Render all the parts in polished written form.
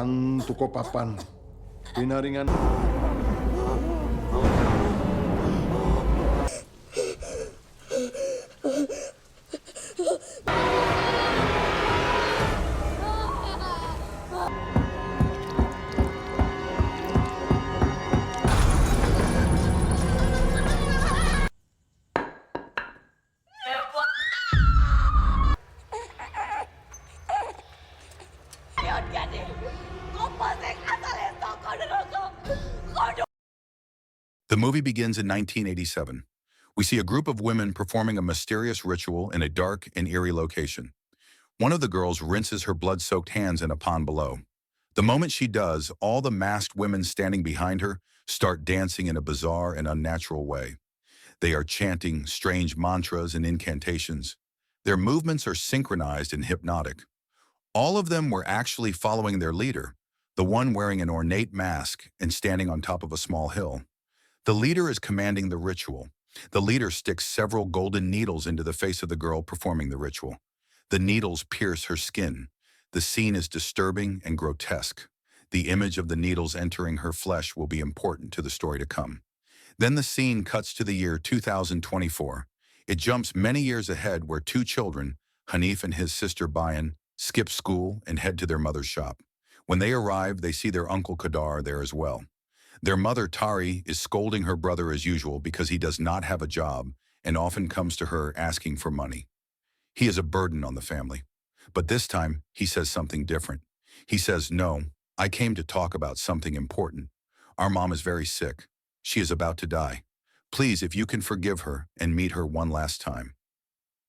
Antu ko papan. Pinaringan. The movie begins in 1987. We see a group of women performing a mysterious ritual in a dark and eerie location. One of the girls rinses her blood-soaked hands in a pond below. The moment she does, all the masked women standing behind her start dancing in a bizarre and unnatural way. They are chanting strange mantras and incantations. Their movements are synchronized and hypnotic. All of them were actually following their leader, the one wearing an ornate mask and standing on top of a small hill. The leader is commanding the ritual. The leader sticks several golden needles into the face of the girl performing the ritual. The needles pierce her skin. The scene is disturbing and grotesque. The image of the needles entering her flesh will be important to the story to come. Then the scene cuts to the year 2024. It jumps many years ahead where two children, Hanif and his sister Bayan, skip school and head to their mother's shop. When they arrive, they see their uncle Kadar there as well. Their mother, Tari, is scolding her brother as usual because he does not have a job and often comes to her asking for money. He is a burden on the family. But this time, he says something different. He says, "No, I came to talk about something important. Our mom is very sick. She is about to die. Please, if you can forgive her and meet her one last time."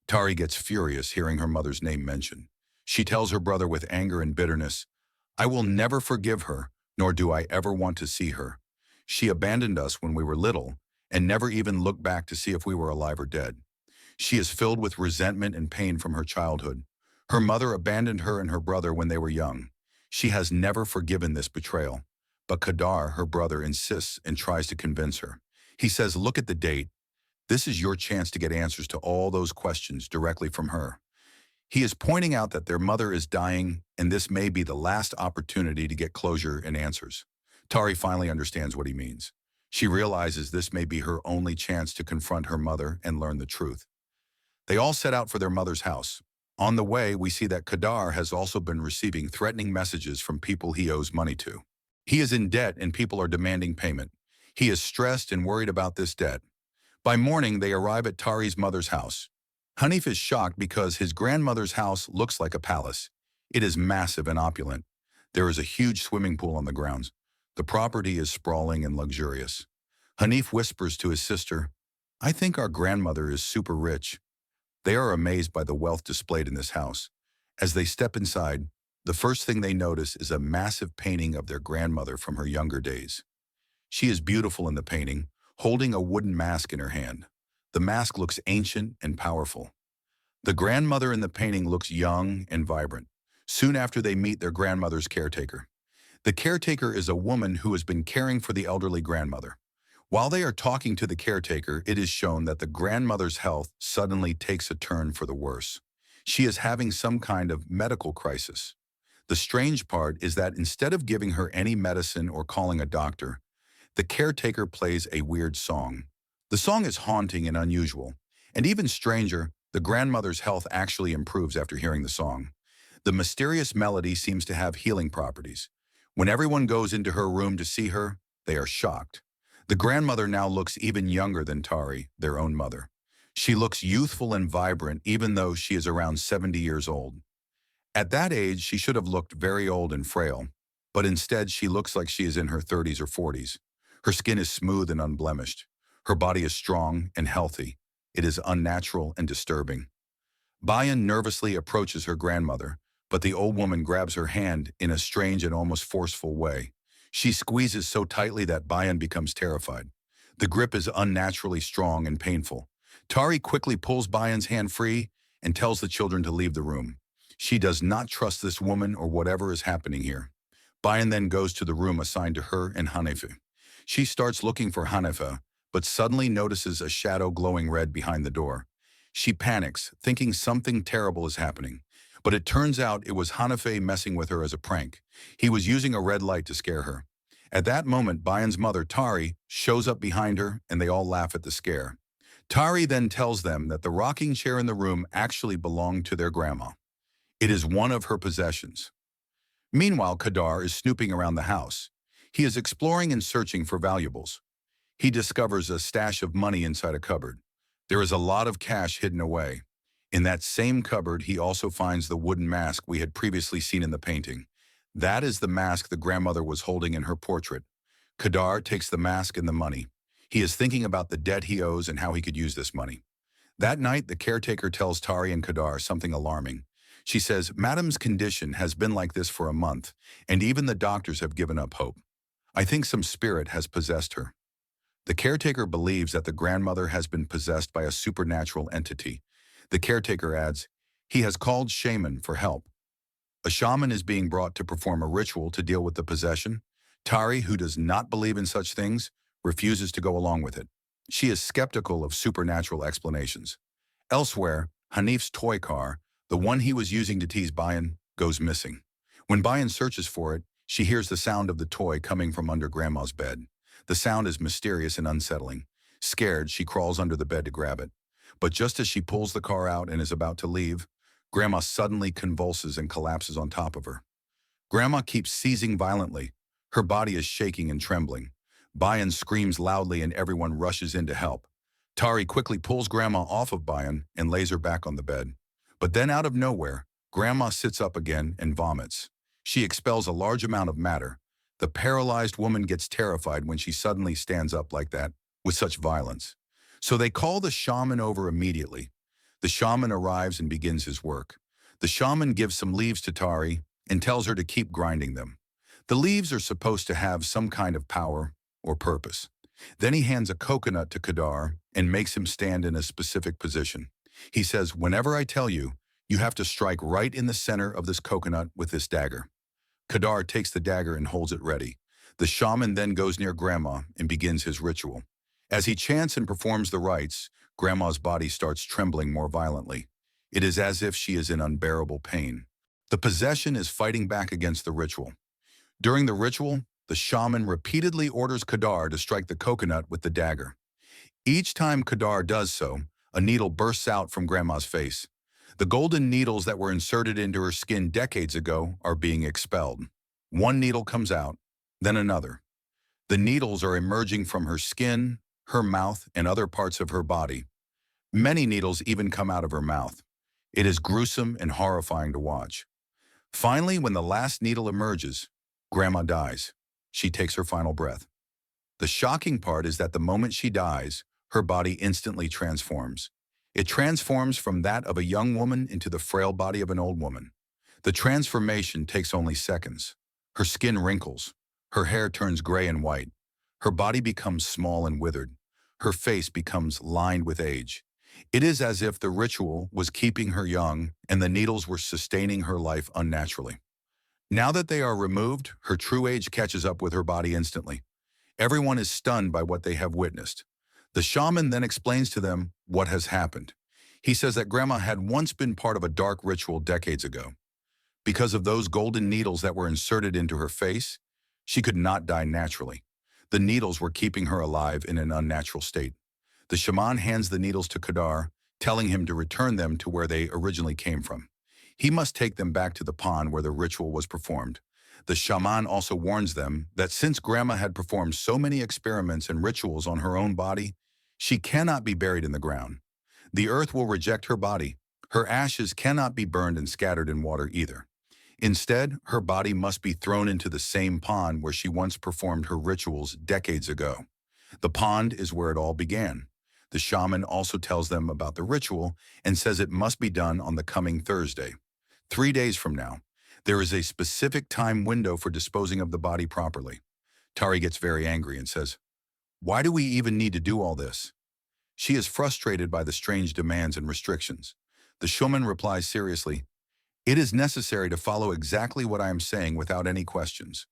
Tari gets furious hearing her mother's name mentioned. She tells her brother with anger and bitterness, "I will never forgive her, nor do I ever want to see her. She abandoned us when we were little and never even looked back to see if we were alive or dead. She is filled with resentment and pain from her childhood. Her mother abandoned her and her brother when they were young. She has never forgiven this betrayal. But Kadar, her brother, insists and tries to convince her. He says, "Look at the date. This is your chance to get answers to all those questions directly from her." He is pointing out that their mother is dying, and this may be the last opportunity to get closure and answers. Tari finally understands what he means. She realizes this may be her only chance to confront her mother and learn the truth. They all set out for their mother's house. On the way, we see that Kadar has also been receiving threatening messages from people he owes money to. He is in debt and people are demanding payment. He is stressed and worried about this debt. By morning, they arrive at Tari's mother's house. Hanif is shocked because his grandmother's house looks like a palace. It is massive and opulent. There is a huge swimming pool on the grounds. The property is sprawling and luxurious. Hanif whispers to his sister, "I think our grandmother is super rich." They are amazed by the wealth displayed in this house. As they step inside, the first thing they notice is a massive painting of their grandmother from her younger days. She is beautiful in the painting, holding a wooden mask in her hand. The mask looks ancient and powerful. The grandmother in the painting looks young and vibrant. Soon after they meet their grandmother's caretaker. The caretaker is a woman who has been caring for the elderly grandmother. While they are talking to the caretaker, it is shown that the grandmother's health suddenly takes a turn for the worse. She is having some kind of medical crisis. The strange part is that instead of giving her any medicine or calling a doctor, the caretaker plays a weird song. The song is haunting and unusual, and even stranger, the grandmother's health actually improves after hearing the song. The mysterious melody seems to have healing properties. When everyone goes into her room to see her, they are shocked. The grandmother now looks even younger than Tari, their own mother. She looks youthful and vibrant even though she is around 70 years old. At that age, she should have looked very old and frail, but instead she looks like she is in her 30s or 40s. Her skin is smooth and unblemished. Her body is strong and healthy. It is unnatural and disturbing. Bayan nervously approaches her grandmother, but the old woman grabs her hand in a strange and almost forceful way. She squeezes so tightly that Bayan becomes terrified. The grip is unnaturally strong and painful. Tari quickly pulls Bayan's hand free and tells the children to leave the room. She does not trust this woman or whatever is happening here. Bayan then goes to the room assigned to her and Hanife. She starts looking for Hanife, but suddenly notices a shadow glowing red behind the door. She panics, thinking something terrible is happening. But it turns out it was Hanafe messing with her as a prank. He was using a red light to scare her. At that moment, Bayan's mother, Tari, shows up behind her and they all laugh at the scare. Tari then tells them that the rocking chair in the room actually belonged to their grandma. It is one of her possessions. Meanwhile, Kadar is snooping around the house. He is exploring and searching for valuables. He discovers a stash of money inside a cupboard. There is a lot of cash hidden away. In that same cupboard, he also finds the wooden mask we had previously seen in the painting. That is the mask the grandmother was holding in her portrait. Kadar takes the mask and the money. He is thinking about the debt he owes and how he could use this money. That night, the caretaker tells Tari and Kadar something alarming. She says, "Madam's condition has been like this for a month, and even the doctors have given up hope. I think some spirit has possessed her." The caretaker believes that the grandmother has been possessed by a supernatural entity. The caretaker adds, "He has called shaman for help." A shaman is being brought to perform a ritual to deal with the possession. Tari, who does not believe in such things, refuses to go along with it. She is skeptical of supernatural explanations. Elsewhere, Hanif's toy car, the one he was using to tease Bayan, goes missing. When Bayan searches for it, she hears the sound of the toy coming from under Grandma's bed. The sound is mysterious and unsettling. Scared, she crawls under the bed to grab it. But just as she pulls the car out and is about to leave, Grandma suddenly convulses and collapses on top of her. Grandma keeps seizing violently. Her body is shaking and trembling. Bayan screams loudly and everyone rushes in to help. Tari quickly pulls Grandma off of Bayan and lays her back on the bed. But then out of nowhere, Grandma sits up again and vomits. She expels a large amount of matter. The paralyzed woman gets terrified when she suddenly stands up like that, with such violence. So they call the shaman over immediately. The shaman arrives and begins his work. The shaman gives some leaves to Tari and tells her to keep grinding them. The leaves are supposed to have some kind of power or purpose. Then he hands a coconut to Kadar and makes him stand in a specific position. He says, "Whenever I tell you, you have to strike right in the center of this coconut with this dagger." Kadar takes the dagger and holds it ready. The shaman then goes near Grandma and begins his ritual. As he chants and performs the rites, Grandma's body starts trembling more violently. It is as if she is in unbearable pain. The possession is fighting back against the ritual. During the ritual, the shaman repeatedly orders Kadar to strike the coconut with the dagger. Each time Kadar does so, a needle bursts out from Grandma's face. The golden needles that were inserted into her skin decades ago are being expelled. One needle comes out, then another. The needles are emerging from her skin, her mouth, and other parts of her body. Many needles even come out of her mouth. It is gruesome and horrifying to watch. Finally, when the last needle emerges, Grandma dies. She takes her final breath. The shocking part is that the moment she dies, her body instantly transforms. It transforms from that of a young woman into the frail body of an old woman. The transformation takes only seconds. Her skin wrinkles. Her hair turns gray and white. Her body becomes small and withered. Her face becomes lined with age. It is as if the ritual was keeping her young and the needles were sustaining her life unnaturally. Now that they are removed, her true age catches up with her body instantly. Everyone is stunned by what they have witnessed. The shaman then explains to them what has happened. He says that Grandma had once been part of a dark ritual decades ago. Because of those golden needles that were inserted into her face, she could not die naturally. The needles were keeping her alive in an unnatural state. The shaman hands the needles to Kadar, telling him to return them to where they originally came from. He must take them back to the pond where the ritual was performed. The shaman also warns them that since Grandma had performed so many experiments and rituals on her own body, she cannot be buried in the ground. The earth will reject her body. Her ashes cannot be burned and scattered in water either. Instead, her body must be thrown into the same pond where she once performed her rituals decades ago. The pond is where it all began. The shaman also tells them about the ritual and says it must be done on the coming Thursday. 3 days from now, there is a specific time window for disposing of the body properly. Tari gets very angry and says, "Why do we even need to do all this?" She is frustrated by the strange demands and restrictions. The shaman replies seriously, "It is necessary to follow exactly what I am saying without any questions.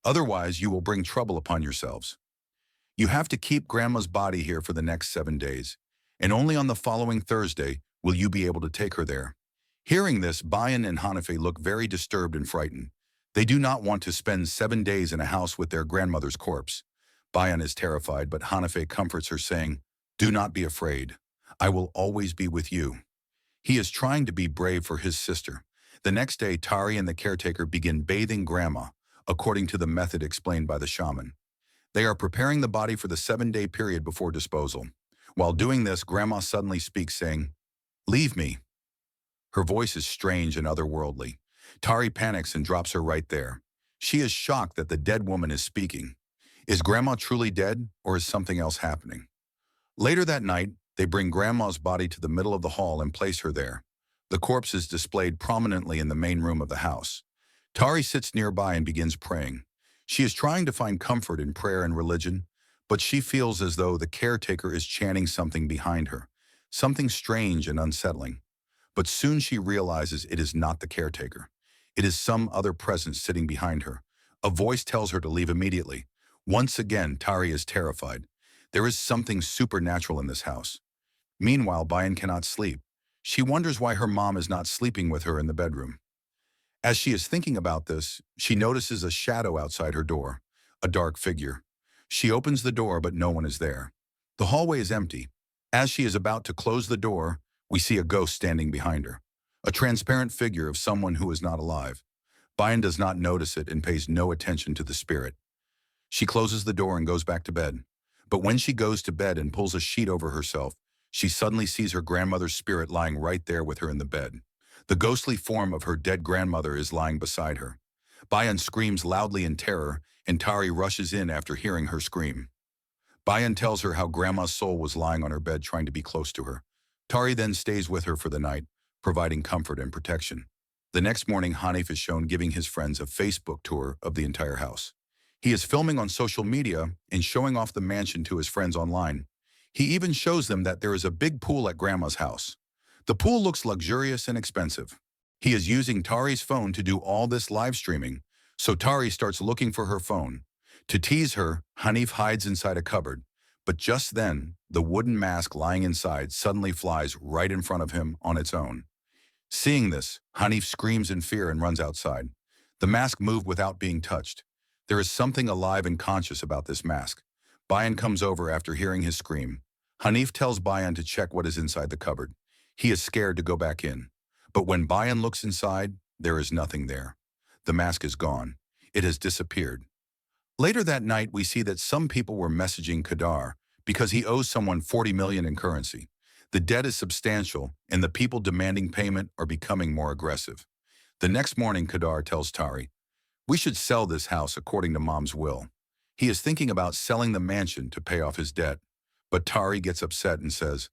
Otherwise, you will bring trouble upon yourselves. You have to keep Grandma's body here for the next 7 days, and only on the following Thursday will you be able to take her there." Hearing this, Bayan and Hanafe look very disturbed and frightened. They do not want to spend 7 days in a house with their grandmother's corpse. Bayan is terrified, but Hanafe comforts her, saying, "Do not be afraid. I will always be with you." He is trying to be brave for his sister. The next day, Tari and the caretaker begin bathing Grandma, according to the method explained by the shaman. They are preparing the body for the 7-day period before disposal. While doing this, Grandma suddenly speaks, saying, "Leave me." Her voice is strange and otherworldly. Tari panics and drops her right there. She is shocked that the dead woman is speaking. Is Grandma truly dead, or is something else happening? Later that night, they bring Grandma's body to the middle of the hall and place her there. The corpse is displayed prominently in the main room of the house. Tari sits nearby and begins praying. She is trying to find comfort in prayer and religion, but she feels as though the caretaker is chanting something behind her, something strange and unsettling. But soon she realizes it is not the caretaker. It is some other presence sitting behind her. A voice tells her to leave immediately. Once again, Tari is terrified. There is something supernatural in this house. Meanwhile, Bayan cannot sleep. She wonders why her mom is not sleeping with her in the bedroom. As she is thinking about this, she notices a shadow outside her door, a dark figure. She opens the door, but no one is there. The hallway is empty. As she is about to close the door, we see a ghost standing behind her, a transparent figure of someone who is not alive. Bayan does not notice it and pays no attention to the spirit. She closes the door and goes back to bed. But when she goes to bed and pulls a sheet over herself, she suddenly sees her grandmother's spirit lying right there with her in the bed. The ghostly form of her dead grandmother is lying beside her. Bayan screams loudly in terror, and Tari rushes in after hearing her scream. Bayan tells her how Grandma's soul was lying on her bed trying to be close to her. Tari then stays with her for the night, providing comfort and protection. The next morning, Hanif is shown giving his friends a Facebook tour of the entire house. He is filming on social media and showing off the mansion to his friends online. He even shows them that there is a big pool at Grandma's house. The pool looks luxurious and expensive. He is using Tari's phone to do all this live streaming, so Tari starts looking for her phone. To tease her, Hanif hides inside a cupboard, but just then, the wooden mask lying inside suddenly flies right in front of him on its own. Seeing this, Hanif screams in fear and runs outside. The mask moved without being touched. There is something alive and conscious about this mask. Bayan comes over after hearing his scream. Hanif tells Bayan to check what is inside the cupboard. He is scared to go back in. But when Bayan looks inside, there is nothing there. The mask is gone. It has disappeared. Later that night, we see that some people were messaging Kadar because he owes someone 40 million in currency. The debt is substantial, and the people demanding payment are becoming more aggressive. The next morning, Kadar tells Tari, "We should sell this house according to Mom's will." He is thinking about selling the mansion to pay off his debt. But Tari gets upset and says,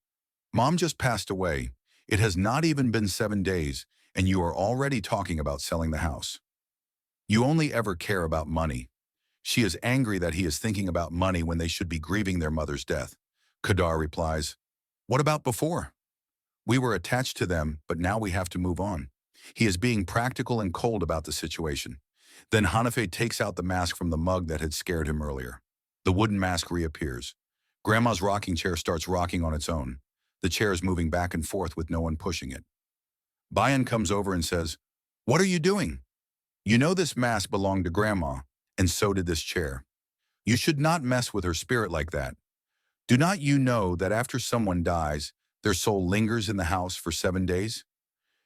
"Mom just passed away. It has not even been 7 days, and you are already talking about selling the house. You only ever care about money." She is angry that he is thinking about money when they should be grieving their mother's death. Kadar replies, "What about before? We were attached to them, but now we have to move on." He is being practical and cold about the situation. Then Hanafe takes out the mask from the mug that had scared him earlier. The wooden mask reappears. Grandma's rocking chair starts rocking on its own. The chair is moving back and forth with no one pushing it. Bayan comes over and says, "What are you doing? You know this mask belonged to Grandma, and so did this chair. You should not mess with her spirit like that. Do not you know that after someone dies, their soul lingers in the house for 7 days?"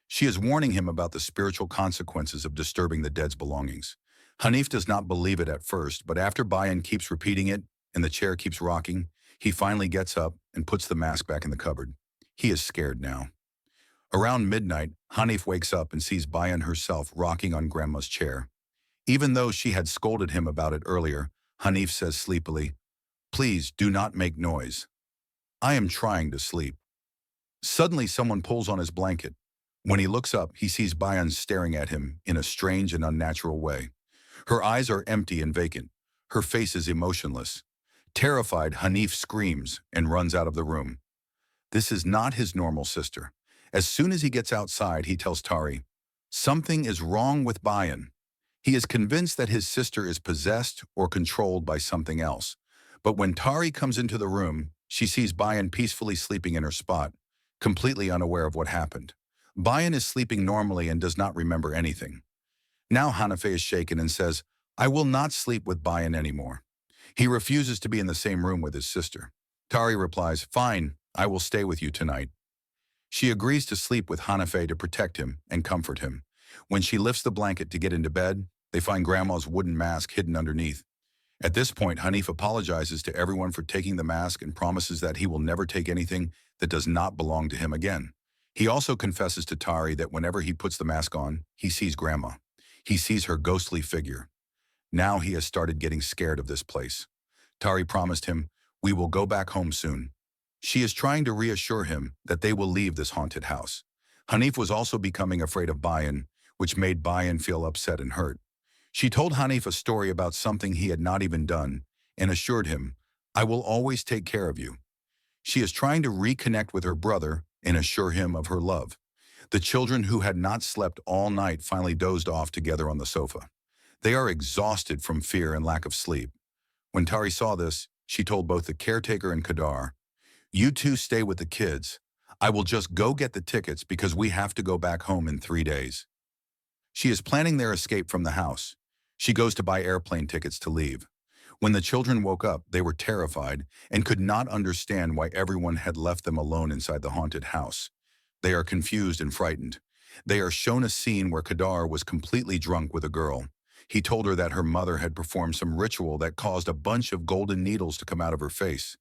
She is warning him about the spiritual consequences of disturbing the dead's belongings. Hanif does not believe it at first, but after Bayan keeps repeating it and the chair keeps rocking, he finally gets up and puts the mask back in the cupboard. He is scared now. Around midnight, Hanif wakes up and sees Bayan herself rocking on Grandma's chair. Even though she had scolded him about it earlier, Hanif says sleepily, "Please do not make noise. I am trying to sleep." Suddenly, someone pulls on his blanket. When he looks up, he sees Bayan staring at him in a strange and unnatural way. Her eyes are empty and vacant. Her face is emotionless. Terrified, Hanif screams and runs out of the room. This is not his normal sister. As soon as he gets outside, he tells Tari, something is wrong with Bayan. He is convinced that his sister is possessed or controlled by something else. But when Tari comes into the room, she sees Bayan peacefully sleeping in her spot, completely unaware of what happened. Bayan is sleeping normally and does not remember anything. Now Hanafe is shaken and says, I will not sleep with Bayan anymore. He refuses to be in the same room with his sister. Tari replies, fine, I will stay with you tonight. She agrees to sleep with Hanafe to protect him and comfort him. When she lifts the blanket to get into bed, they find Grandma's wooden mask hidden underneath. At this point, Hanif apologizes to everyone for taking the mask and promises that he will never take anything that does not belong to him again. He also confesses to Tari that whenever he puts the mask on, he sees Grandma. He sees her ghostly figure. Now he has started getting scared of this place. Tari promised him, we will go back home soon. She is trying to reassure him that they will leave this haunted house. Hanif was also becoming afraid of Bayan, which made Bayan feel upset and hurt. She told Hanif a story about something he had not even done and assured him, I will always take care of you. She is trying to reconnect with her brother and assure him of her love. The children who had not slept all night finally dozed off together on the sofa. They are exhausted from fear and lack of sleep. When Tari saw this, she told both the caretaker and Kadar, you two stay with the kids. I will just go get the tickets because we have to go back home in 3 days. She is planning their escape from the house. She goes to buy airplane tickets to leave. When the children woke up, they were terrified and could not understand why everyone had left them alone inside the haunted house. They are confused and frightened. They are shown a scene where Kadar was completely drunk with a girl. He told her that her mother had performed some ritual that caused a bunch of golden needles to come out of her face.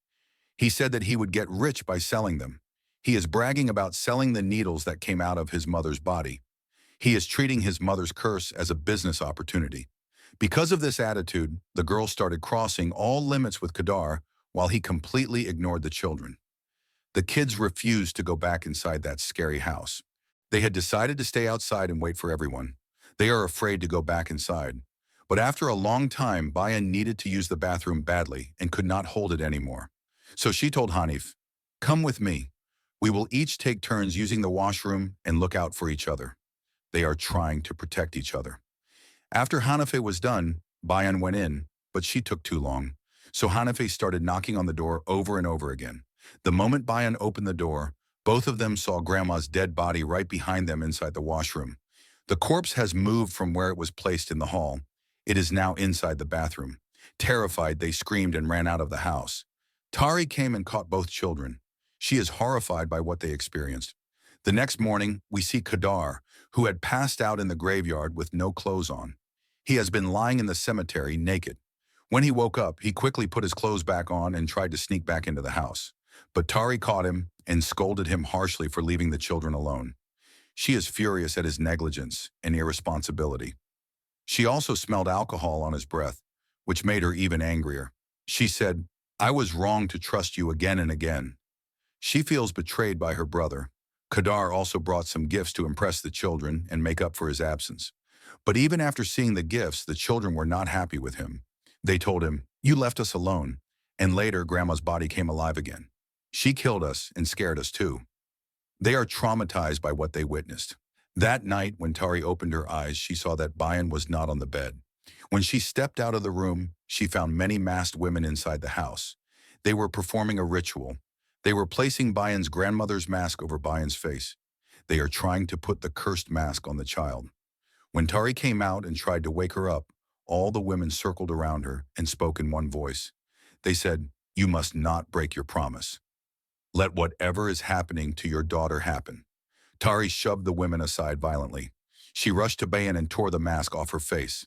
He said that he would get rich by selling them. He is bragging about selling the needles that came out of his mother's body. He is treating his mother's curse as a business opportunity. Because of this attitude, the girl started crossing all limits with Kadar while he completely ignored the children. The kids refused to go back inside that scary house. They had decided to stay outside and wait for everyone. They are afraid to go back inside. But after a long time, Bayan needed to use the bathroom badly and could not hold it anymore. So she told Hanif, come with me. We will each take turns using the washroom and look out for each other. They are trying to protect each other. After Hanafe was done, Bayan went in, but she took too long. So Hanafe started knocking on the door over and over again. The moment Bayan opened the door, both of them saw Grandma's dead body right behind them inside the washroom. The corpse has moved from where it was placed in the hall. It is now inside the bathroom. Terrified, they screamed and ran out of the house. Tari came and caught both children. She is horrified by what they experienced. The next morning, we see Kadar, who had passed out in the graveyard with no clothes on. He has been lying in the cemetery naked. When he woke up, he quickly put his clothes back on and tried to sneak back into the house. But Tari caught him and scolded him harshly for leaving the children alone. She is furious at his negligence and irresponsibility. She also smelled alcohol on his breath, which made her even angrier. She said, I was wrong to trust you again and again. She feels betrayed by her brother. Kadar also brought some gifts to impress the children and make up for his absence. But even after seeing the gifts, the children were not happy with him. They told him, you left us alone. And later, Grandma's body came alive again. She killed us and scared us too. They are traumatized by what they witnessed. That night, when Tari opened her eyes, she saw that Bayan was not on the bed. When she stepped out of the room, she found many masked women inside the house. They were performing a ritual. They were placing Bayan's grandmother's mask over Bayan's face. They are trying to put the cursed mask on the child. When Tari came out and tried to wake her up, all the women circled around her and spoke in one voice. They said, you must not break your promise. Let whatever is happening to your daughter happen. Tari shoved the women aside violently. She rushed to Bayan and tore the mask off her face.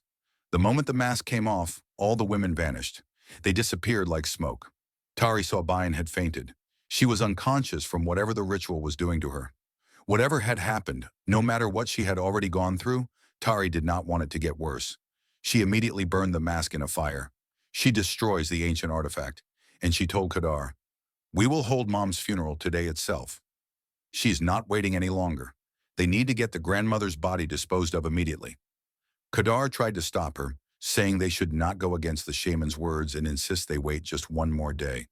The moment the mask came off, all the women vanished. They disappeared like smoke. Tari saw Bayan had fainted. She was unconscious from whatever the ritual was doing to her. Whatever had happened, no matter what she had already gone through, Tari did not want it to get worse. She immediately burned the mask in a fire. She destroys the ancient artifact, and she told Kadar, we will hold Mom's funeral today itself. She is not waiting any longer. They need to get the grandmother's body disposed of immediately. Kadar tried to stop her, saying they should not go against the shaman's words and insist they wait just one more day.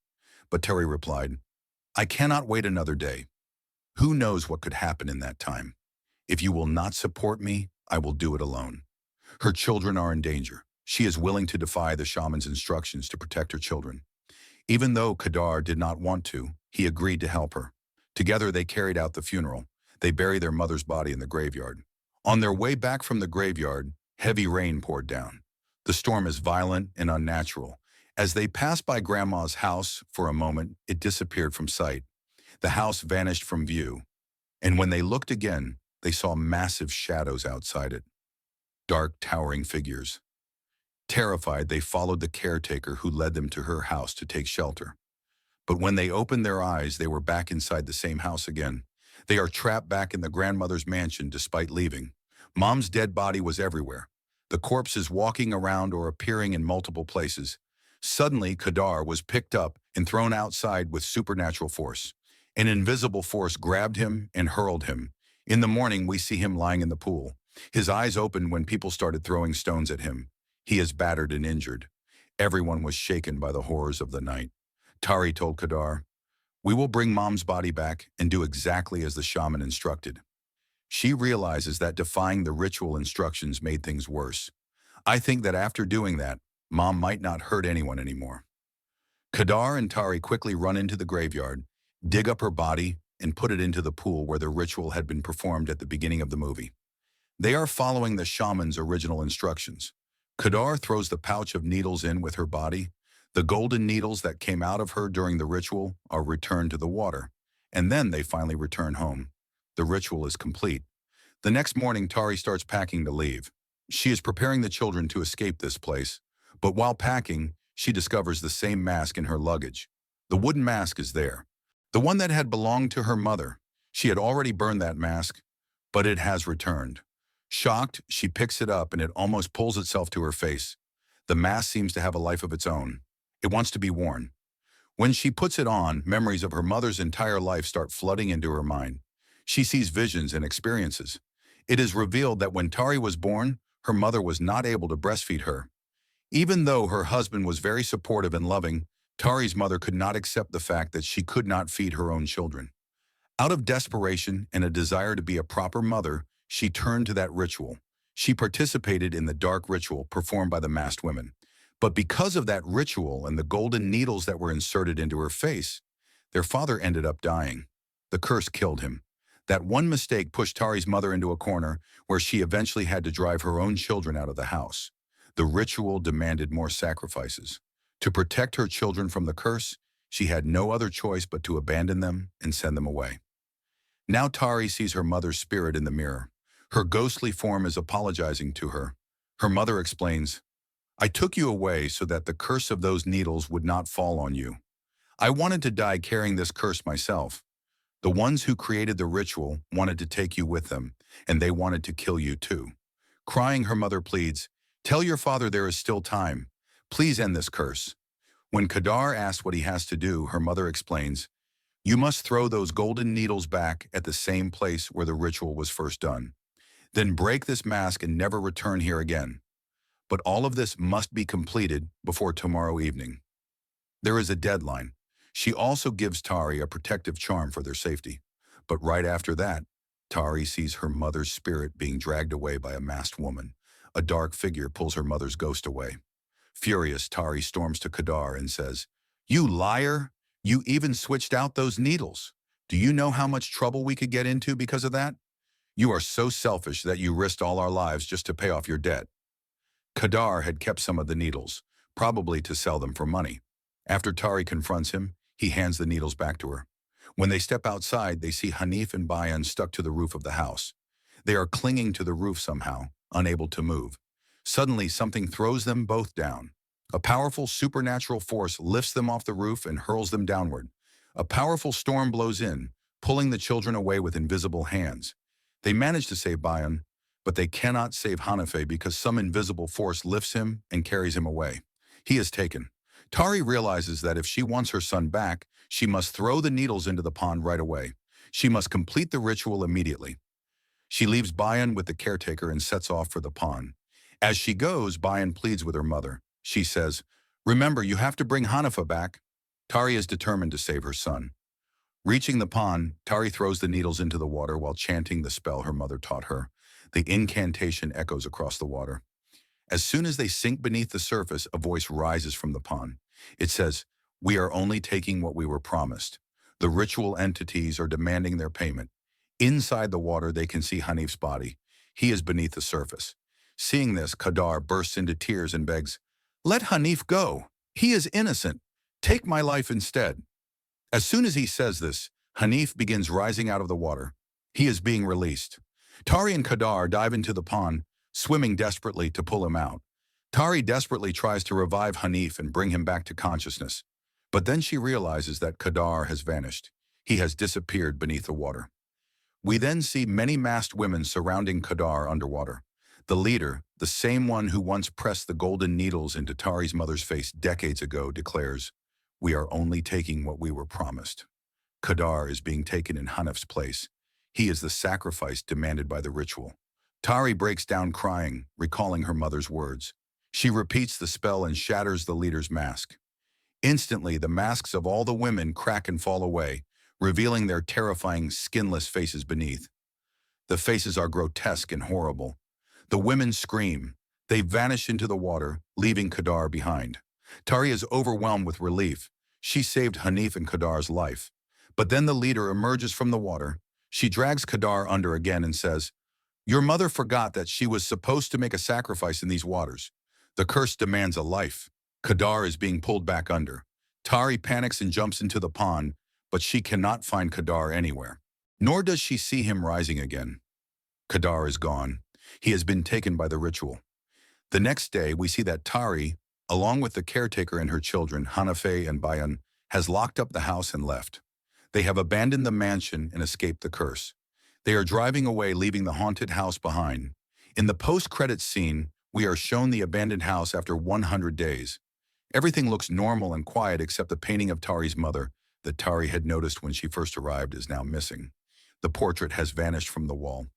But Tari replied, I cannot wait another day. Who knows what could happen in that time? If you will not support me, I will do it alone. Her children are in danger. She is willing to defy the shaman's instructions to protect her children. Even though Kadar did not want to, he agreed to help her. Together they carried out the funeral. They bury their mother's body in the graveyard. On their way back from the graveyard, heavy rain poured down. The storm is violent and unnatural. As they passed by Grandma's house for a moment, it disappeared from sight. The house vanished from view, and when they looked again, they saw massive shadows outside it, dark, towering figures. Terrified, they followed the caretaker who led them to her house to take shelter. But when they opened their eyes, they were back inside the same house again. They are trapped back in the grandmother's mansion despite leaving. Mom's dead body was everywhere, the corpses walking around or appearing in multiple places. Suddenly, Kadar was picked up and thrown outside with supernatural force. An invisible force grabbed him and hurled him. In the morning, we see him lying in the pool. His eyes opened when people started throwing stones at him. He is battered and injured. Everyone was shaken by the horrors of the night. Tari told Kadar, "We will bring Mom's body back and do exactly as the shaman instructed." She realizes that defying the ritual instructions made things worse. "I think that after doing that, Mom might not hurt anyone anymore." Kadar and Tari quickly run into the graveyard, dig up her body, and put it into the pool where the ritual had been performed at the beginning of the movie. They are following the shaman's original instructions. Kadar throws the pouch of needles in with her body. The golden needles that came out of her during the ritual are returned to the water, and then they finally return home. The ritual is complete. The next morning, Tari starts packing to leave. She is preparing the children to escape this place, but while packing, she discovers the same mask in her luggage. The wooden mask is there, the one that had belonged to her mother. She had already burned that mask, but it has returned. Shocked, she picks it up and it almost pulls itself to her face. The mask seems to have a life of its own. It wants to be worn. When she puts it on, memories of her mother's entire life start flooding into her mind. She sees visions and experiences. It is revealed that when Tari was born, her mother was not able to breastfeed her. Even though her husband was very supportive and loving, Tari's mother could not accept the fact that she could not feed her own children. Out of desperation and a desire to be a proper mother, she turned to that ritual. She participated in the dark ritual performed by the masked women. But because of that ritual and the golden needles that were inserted into her face, their father ended up dying. The curse killed him. That one mistake pushed Tari's mother into a corner where she eventually had to drive her own children out of the house. The ritual demanded more sacrifices. To protect her children from the curse, she had no other choice but to abandon them and send them away. Now Tari sees her mother's spirit in the mirror. Her ghostly form is apologizing to her. Her mother explains, "I took you away so that the curse of those needles would not fall on you. I wanted to die carrying this curse myself. The ones who created the ritual wanted to take you with them, and they wanted to kill you too." Crying, her mother pleads, "Tell your father there is still time. Please end this curse." When Kadar asks what he has to do, her mother explains, "You must throw those golden needles back at the same place where the ritual was first done. Then break this mask and never return here again. But all of this must be completed before tomorrow evening." There is a deadline. She also gives Tari a protective charm for their safety. But right after that, Tari sees her mother's spirit being dragged away by a masked woman. A dark figure pulls her mother's ghost away. Furious, Tari storms to Kadar and says, "You liar! You even switched out those needles. Do you know how much trouble we could get into because of that? You are so selfish that you risked all our lives just to pay off your debt." Kadar had kept some of the needles, probably to sell them for money. After Tari confronts him, he hands the needles back to her. When they step outside, they see Hanif and Bayan stuck to the roof of the house. They are clinging to the roof somehow, unable to move. Suddenly, something throws them both down. A powerful supernatural force lifts them off the roof and hurls them downward. A powerful storm blows in, pulling the children away with invisible hands. They manage to save Bayan, but they cannot save Hanife because some invisible force lifts him and carries him away. He is taken. Tari realizes that if she wants her son back, she must throw the needles into the pond right away. She must complete the ritual immediately. She leaves Bayan with the caretaker and sets off for the pond. As she goes, Bayan pleads with her mother. She says, "Remember, you have to bring Hanifa back." Tari is determined to save her son. Reaching the pond, Tari throws the needles into the water while chanting the spell her mother taught her. The incantation echoes across the water. As soon as they sink beneath the surface, a voice rises from the pond. It says, "We are only taking what we were promised. The ritual entities are demanding their payment. Inside the water, they can see Hanif's body. He is beneath the surface. Seeing this, Kadar bursts into tears and begs, "Let Hanif go. He is innocent. Take my life instead." As soon as he says this, Hanif begins rising out of the water. He is being released. Tari and Kadar dive into the pond, swimming desperately to pull him out. Tari desperately tries to revive Hanif and bring him back to consciousness. But then she realizes that Kadar has vanished. He has disappeared beneath the water. We then see many masked women surrounding Kadar underwater. The leader, the same one who once pressed the golden needles into Tari's mother's face decades ago, declares, "We are only taking what we were promised." Kadar is being taken in Hanif's place. He is the sacrifice demanded by the ritual. Tari breaks down crying, recalling her mother's words. She repeats the spell and shatters the leader's mask. Instantly, the masks of all the women crack and fall away, revealing their terrifying, skinless faces beneath. The faces are grotesque and horrible. The women scream. They vanish into the water, leaving Kadar behind. Tari is overwhelmed with relief. She saved Hanif and Kadar's life. But then the leader emerges from the water. She drags Kadar under again and says, "Your mother forgot that she was supposed to make a sacrifice in these waters. The curse demands a life." Kadar is being pulled back under. Tari panics and jumps into the pond, but she cannot find Kadar anywhere. Nor does she see him rising again. Kadar is gone. He has been taken by the ritual. The next day, we see that Tari, along with the caretaker and her children, Hanafe and Bayan, has locked up the house and left. They have abandoned the mansion and escaped the curse. They are driving away, leaving the haunted house behind. In the post-credits scene, we are shown the abandoned house after 100 days. Everything looks normal and quiet except the painting of Tari's mother that Tari had noticed when she first arrived is now missing. The portrait has vanished from the wall.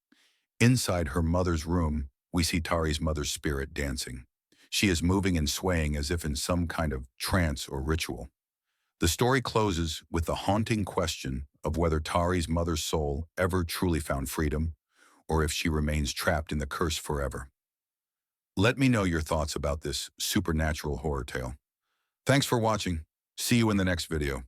Inside her mother's room, we see Tari's mother's spirit dancing. She is moving and swaying as if in some kind of trance or ritual. The story closes with the haunting question of whether Tari's mother's soul ever truly found freedom, or if she remains trapped in the curse forever. Let me know your thoughts about this supernatural horror tale. Thanks for watching. See you in the next video.